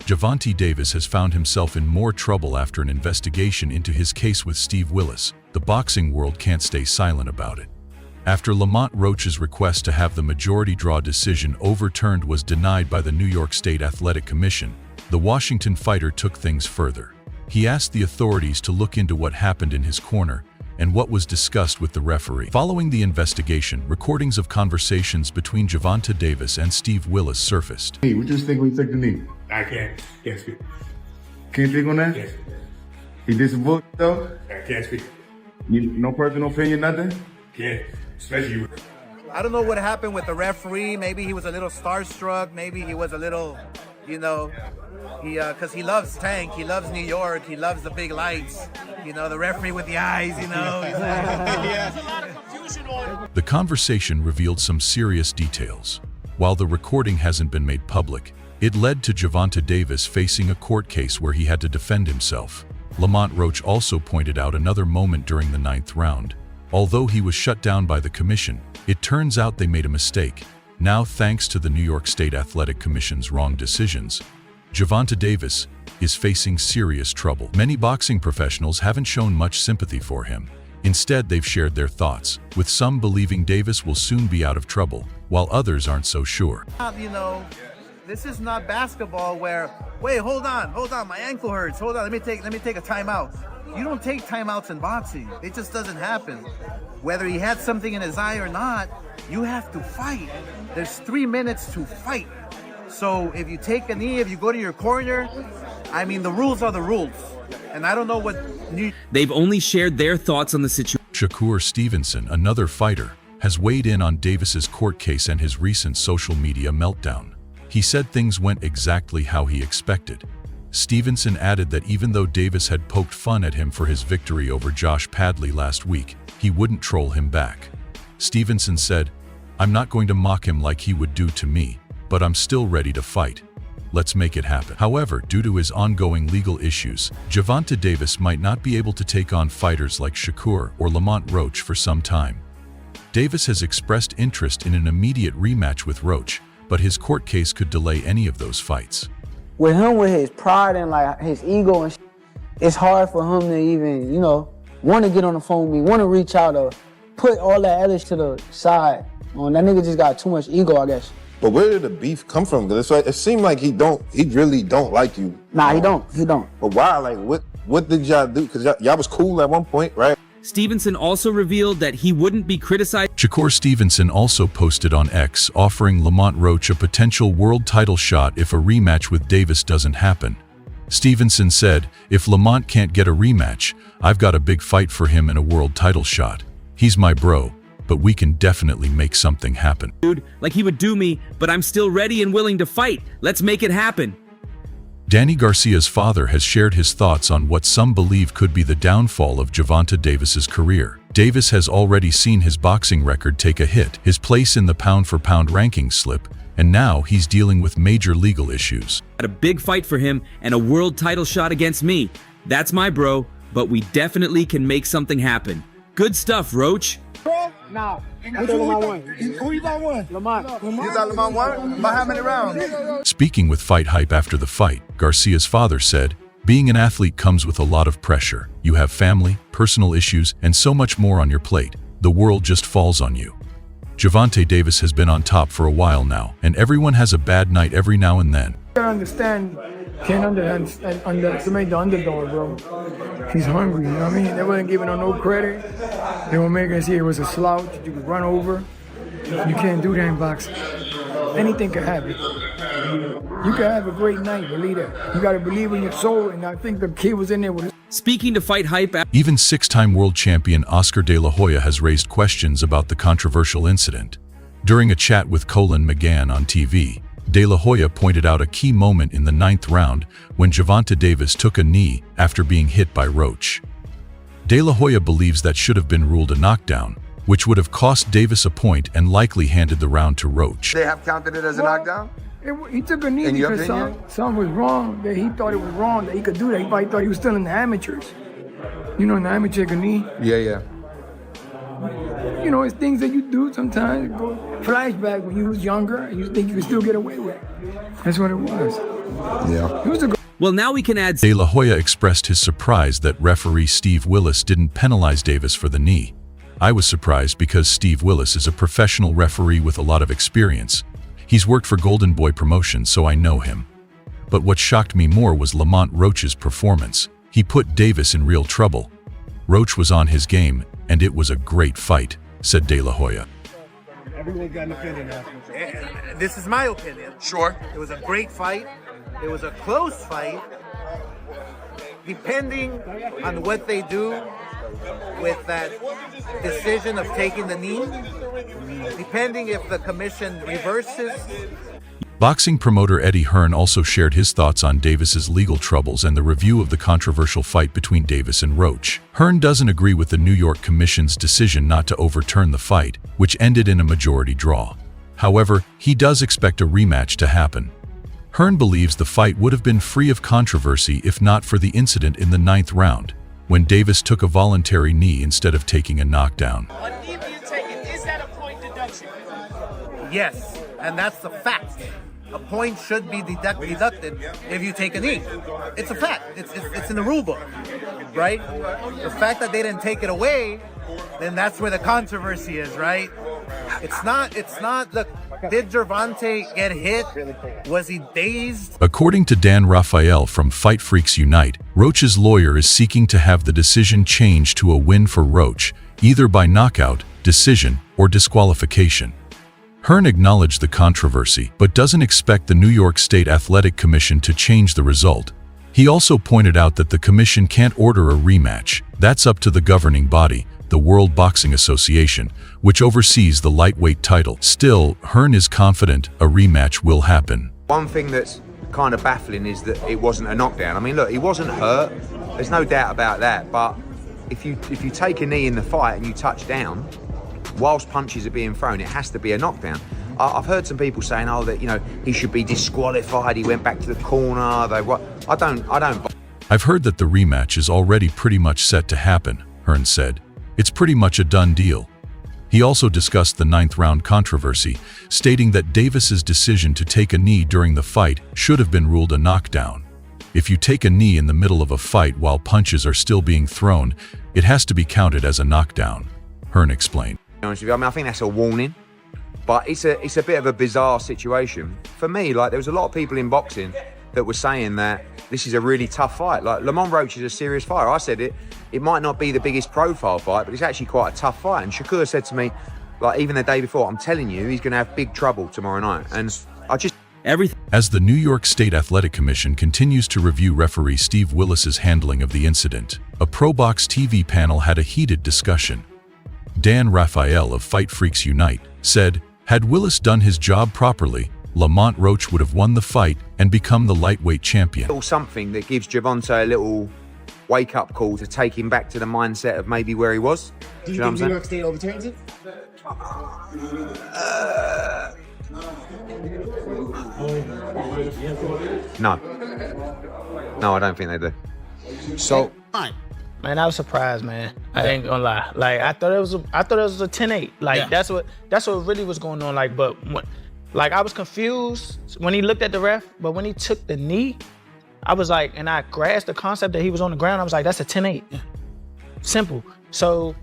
Gervonta Davis has found himself in more trouble after an investigation into his case with Steve Willis. The boxing world can't stay silent about it. After Lamont Roach's request to have the majority draw decision overturned was denied by the New York State Athletic Commission, the Washington fighter took things further. He asked the authorities to look into what happened in his corner and what was discussed with the referee. Following the investigation, recordings of conversations between Gervonta Davis and Steve Willis surfaced. Hey, what you think when you took the knee? I can't speak. Can't speak on that? Yes. He did some bullshit though? I can't speak. No personal opinion, nothing? Can't, especially you. I don't know what happened with the referee. Maybe he was a little starstruck. Maybe he was a little, because he loves Tank. He loves New York. He loves the big lights. The referee with the eyes, The conversation revealed some serious details. While the recording hasn't been made public, it led to Gervonta Davis facing a court case where he had to defend himself. Lamont Roach also pointed out another moment during the 9th round. Although he was shut down by the commission, it turns out they made a mistake. Now, thanks to the New York State Athletic Commission's wrong decisions, Gervonta Davis is facing serious trouble. Many boxing professionals haven't shown much sympathy for him. Instead, they've shared their thoughts, with some believing Davis will soon be out of trouble, while others aren't so sure. This is not basketball where, wait, hold on, my ankle hurts. Hold on, let me take a timeout. You don't take timeouts in boxing. It just doesn't happen. Whether he had something in his eye or not, you have to fight. There's 3 minutes to fight. So if you take a knee, if you go to your corner, the rules are the rules. And I don't know what They've only shared their thoughts on the situation. Shakur Stevenson, another fighter, has weighed in on Davis's court case and his recent social media meltdown. He said things went exactly how he expected. Stevenson added that even though Davis had poked fun at him for his victory over Josh Padley last week, he wouldn't troll him back. Stevenson said, "I'm not going to mock him like he would do to me, but I'm still ready to fight. Let's make it happen." However, due to his ongoing legal issues, Gervonta Davis might not be able to take on fighters like Shakur or Lamont Roach for some time. Davis has expressed interest in an immediate rematch with Roach, but his court case could delay any of those fights. With him, with his pride and his ego and it's hard for him to even, want to get on the phone with me, want to reach out or put all that other to the side. That nigga just got too much ego, I guess. But where did the beef come from? Because it seemed like he really don't like you. Nah, he don't. But why? What did y'all do? Because y'all was cool at one point, right? Stevenson also revealed that he wouldn't be criticized. Shakur Stevenson also posted on X offering Lamont Roach a potential world title shot if a rematch with Davis doesn't happen. Stevenson said, "If Lamont can't get a rematch, I've got a big fight for him and a world title shot. He's my bro, but we can definitely make something happen." Dude, like he would do me, but I'm still ready and willing to fight. Let's make it happen. Danny Garcia's father has shared his thoughts on what some believe could be the downfall of Gervonta Davis's career. Davis has already seen his boxing record take a hit, his place in the pound-for-pound rankings slip, and now he's dealing with major legal issues. Had a big fight for him and a world title shot against me. That's my bro, but we definitely can make something happen. Good stuff, Roach. Nah, who you got one? Lamont. You got Lamont one? By how many rounds? Speaking with Fight Hype after the fight, Garcia's father said, "Being an athlete comes with a lot of pressure. You have family, personal issues, and so much more on your plate. The world just falls on you." Gervonta Davis has been on top for a while now, and everyone has a bad night every now and then. Can't underestimate the underdog, bro. He's hungry, you know what I mean? They wasn't giving him no credit. They were making us see it was a slouch you could run over. You can't do that in boxing. Anything can happen. You can have a great night, believe that. You gotta believe in your soul, and I think the kid was in there with Speaking to Fight Hype. Even six-time world champion Oscar De La Hoya has raised questions about the controversial incident. During a chat with Colin McGann on TV, De La Hoya pointed out a key moment in the 9th round when Gervonta Davis took a knee after being hit by Roach. De La Hoya believes that should have been ruled a knockdown, which would have cost Davis a point and likely handed the round to Roach. They have counted it as a knockdown? He took a knee because something was wrong, that he thought it was wrong, that he could do that. He probably thought he was still in the amateurs. In the amateur take a knee. Yeah. It's things that you do sometimes. Go flashback when you was younger and you think you could still get away with it. That's what it was. Yeah. He was a Well, now we can add. De La Hoya expressed his surprise that referee Steve Willis didn't penalize Davis for the knee. I was surprised because Steve Willis is a professional referee with a lot of experience. He's worked for Golden Boy Promotions, so I know him. But what shocked me more was Lamont Roach's performance. He put Davis in real trouble. Roach was on his game, and it was a great fight, said De La Hoya. Everyone's got an opinion now. This is my opinion. Sure. It was a great fight. It was a close fight. Depending on what they do with that decision of taking the knee, depending if the commission reverses. Boxing promoter Eddie Hearn also shared his thoughts on Davis's legal troubles and the review of the controversial fight between Davis and Roach. Hearn doesn't agree with the New York Commission's decision not to overturn the fight, which ended in a majority draw. However, he does expect a rematch to happen. Hearn believes the fight would have been free of controversy if not for the incident in the 9th round, when Davis took a voluntary knee instead of taking a knockdown. What knee you taking? Is that a point deduction? Yes, and that's the fact. A point should be deducted if you take a knee. It's a fact. It's in the rule book, right? The fact that they didn't take it away, then that's where the controversy is, right? It's not, look, did Gervonta get hit? Was he dazed? According to Dan Raphael from Fight Freaks Unite, Roach's lawyer is seeking to have the decision changed to a win for Roach, either by knockout, decision, or disqualification. Hearn acknowledged the controversy, but doesn't expect the New York State Athletic Commission to change the result. He also pointed out that the commission can't order a rematch. That's up to the governing body, the World Boxing Association, which oversees the lightweight title. Still, Hearn is confident a rematch will happen. One thing that's kind of baffling is that it wasn't a knockdown. I mean, look, he wasn't hurt. There's no doubt about that. But if you take a knee in the fight and you touch down, whilst punches are being thrown, it has to be a knockdown. I've heard some people saying, oh, that, you know, he should be disqualified. He went back to the corner. I don't. I've heard that the rematch is already pretty much set to happen, Hearn said. It's pretty much a done deal. He also discussed the 9th round controversy, stating that Davis's decision to take a knee during the fight should have been ruled a knockdown. If you take a knee in the middle of a fight while punches are still being thrown, it has to be counted as a knockdown, Hearn explained. I mean, I think that's a warning, but it's a bit of a bizarre situation. For me, like, there was a lot of people in boxing that were saying that this is a really tough fight. Like, Lamont Roach is a serious fighter. I said it might not be the biggest profile fight, but it's actually quite a tough fight. And Shakur said to me, like, even the day before, I'm telling you, he's going to have big trouble tomorrow night. And I just... As the New York State Athletic Commission continues to review referee Steve Willis's handling of the incident, a ProBox TV panel had a heated discussion. Dan Raphael of Fight Freaks Unite said, had Willis done his job properly, Lamont Roach would have won the fight and become the lightweight champion. Something that gives Gervonta a little wake-up call to take him back to the mindset of maybe where he was. Do you think New York State overturns it? No. No, I don't think they do. So, fine. Man, I was surprised, man. I ain't gonna lie. Like, I thought it was a 10-8. Like, that's what really was going on. Like, but like, I was confused when he looked at the ref, but when he took the knee, I was like, and I grasped the concept that he was on the ground. I was like, that's a 10-8. Simple. So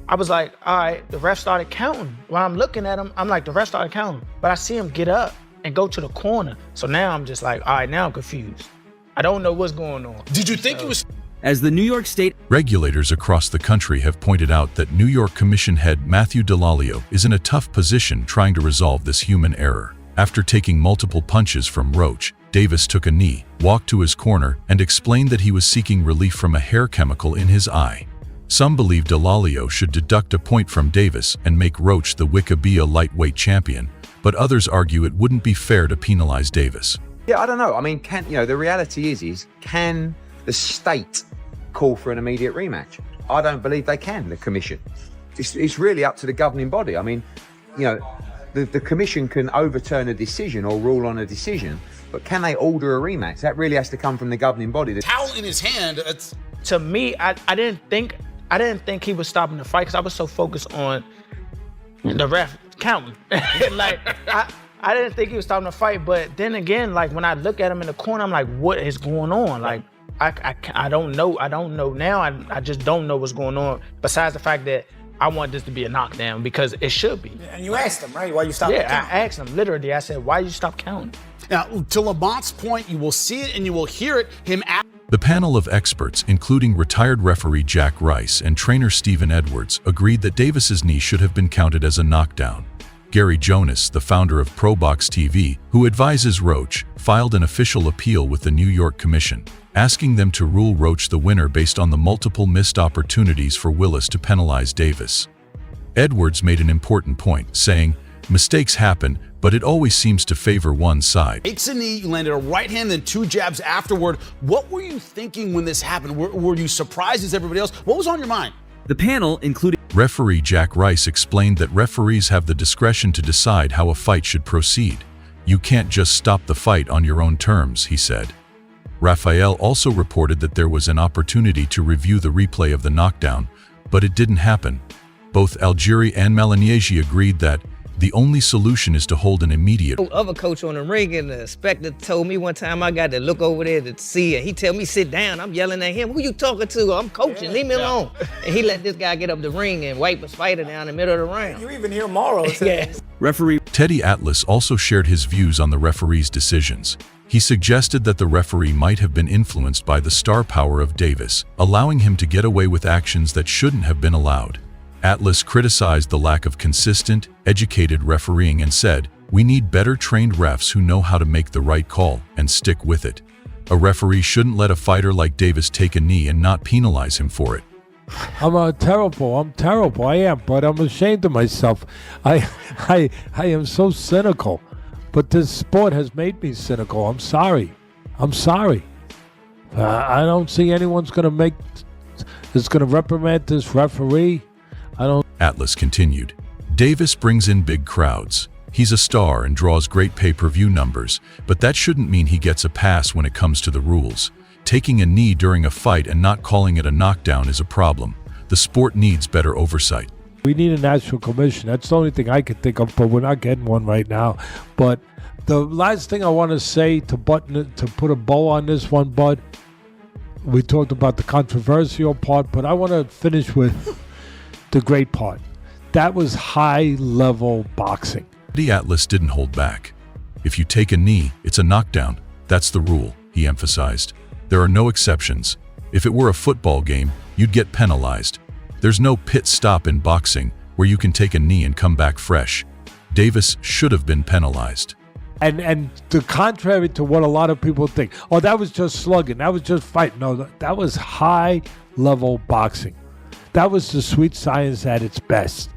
I was like, all right, the ref started counting. While I'm looking at him, I'm like, the ref started counting. But I see him get up and go to the corner. So now I'm just like, all right, now I'm confused. I don't know what's going on. Did you think it was... As the New York State... Regulators across the country have pointed out that New York Commission head Matthew Delalio is in a tough position trying to resolve this human error. After taking multiple punches from Roach, Davis took a knee, walked to his corner, and explained that he was seeking relief from a hair chemical in his eye. Some believe Delalio should deduct a point from Davis and make Roach the Wikibedia lightweight champion, but others argue it wouldn't be fair to penalize Davis. Yeah, I don't know. I mean, the reality is can the state call for an immediate rematch? I don't believe they can, the commission. It's really up to the governing body. I mean, the commission can overturn a decision or rule on a decision, but can they order a rematch? That really has to come from the governing body. Towel in his hand. To me, I didn't think he was stopping the fight because I was so focused on the ref counting. Like, I didn't think he was stopping the fight, but then again, like when I look at him in the corner, I'm like, what is going on? Like, I don't know. I don't know now. I just don't know what's going on. Besides the fact that I want this to be a knockdown because it should be. And you asked him, right? Why you stopped? Yeah, I asked him literally. I said, why you stop counting? Now, to Lamont's point, you will see it and you will hear it. The panel of experts, including retired referee Jack Rice and trainer Stephen Edwards, agreed that Davis's knee should have been counted as a knockdown. Gary Jonas, the founder of ProBox TV, who advises Roach, filed an official appeal with the New York Commission, asking them to rule Roach the winner based on the multiple missed opportunities for Willis to penalize Davis. Edwards made an important point, saying, "Mistakes happen, but it always seems to favor one side." Takes a knee, you landed a right hand, then 2 jabs afterward. What were you thinking when this happened? Were you surprised as everybody else? What was on your mind? The panel included Referee Jack Rice explained that referees have the discretion to decide how a fight should proceed. "You can't just stop the fight on your own terms," he said. Raphael also reported that there was an opportunity to review the replay of the knockdown, but it didn't happen. Both Algieri and Maliniesi agreed that the only solution is to hold an immediate. Other coach on the ring and the inspector told me one time I got to look over there to see it. He tell me sit down. I'm yelling at him. Who you talking to? I'm coaching. Leave me alone. And he let this guy get up the ring and wipe a spider down the middle of the round. You even hear Morrow. Yes. referee Teddy Atlas also shared his views on the referee's decisions. He suggested that the referee might have been influenced by the star power of Davis, allowing him to get away with actions that shouldn't have been allowed. Atlas criticized the lack of consistent, educated refereeing and said, "We need better trained refs who know how to make the right call and stick with it. A referee shouldn't let a fighter like Davis take a knee and not penalize him for it." I'm terrible, I am, but I'm ashamed of myself. I am so cynical, but this sport has made me cynical. I'm sorry. I don't see anyone's going to reprimand this referee. Atlas continued. "Davis brings in big crowds. He's a star and draws great pay-per-view numbers, but that shouldn't mean he gets a pass when it comes to the rules. Taking a knee during a fight and not calling it a knockdown is a problem. The sport needs better oversight." We need a national commission. That's the only thing I could think of, but we're not getting one right now. But the last thing I want to say to put a bow on this one, Bud, we talked about the controversial part, but I want to finish with the great part. That was high-level boxing. Teddy Atlas didn't hold back. "If you take a knee, it's a knockdown. That's the rule," he emphasized. "There are no exceptions. If it were a football game, you'd get penalized. There's no pit stop in boxing where you can take a knee and come back fresh. Davis should have been penalized." And the contrary to what a lot of people think, oh, that was just slugging, that was just fighting. No, that was high-level boxing. That was the sweet science at its best.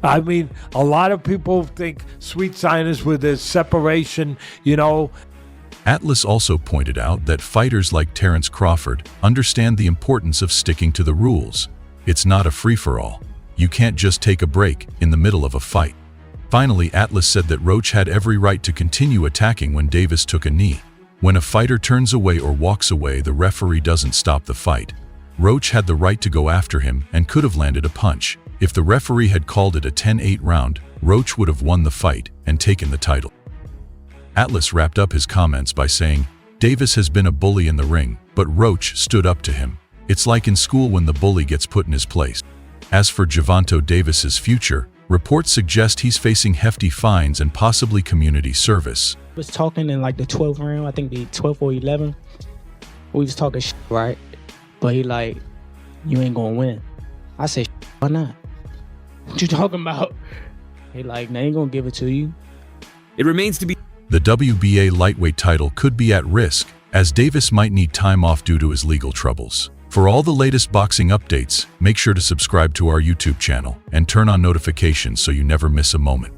I mean, a lot of people think sweet science with this separation, Atlas also pointed out that fighters like Terrence Crawford understand the importance of sticking to the rules. It's not a free-for-all. You can't just take a break in the middle of a fight. Finally, Atlas said that Roach had every right to continue attacking when Davis took a knee. When a fighter turns away or walks away, the referee doesn't stop the fight. Roach had the right to go after him and could have landed a punch. If the referee had called it a 10-8 round, Roach would have won the fight and taken the title. Atlas wrapped up his comments by saying, "Davis has been a bully in the ring, but Roach stood up to him. It's like in school when the bully gets put in his place." As for Gervonta Davis's future, reports suggest he's facing hefty fines and possibly community service. Was talking in like the 12th round, I think the 12th or 11th. We was talking shit, right? But he like, "You ain't gonna win." I said, "Why not? What you talking about?" He like, "They ain't gonna give it to you." It remains to be. The WBA lightweight title could be at risk, as Davis might need time off due to his legal troubles. For all the latest boxing updates, make sure to subscribe to our YouTube channel and turn on notifications so you never miss a moment.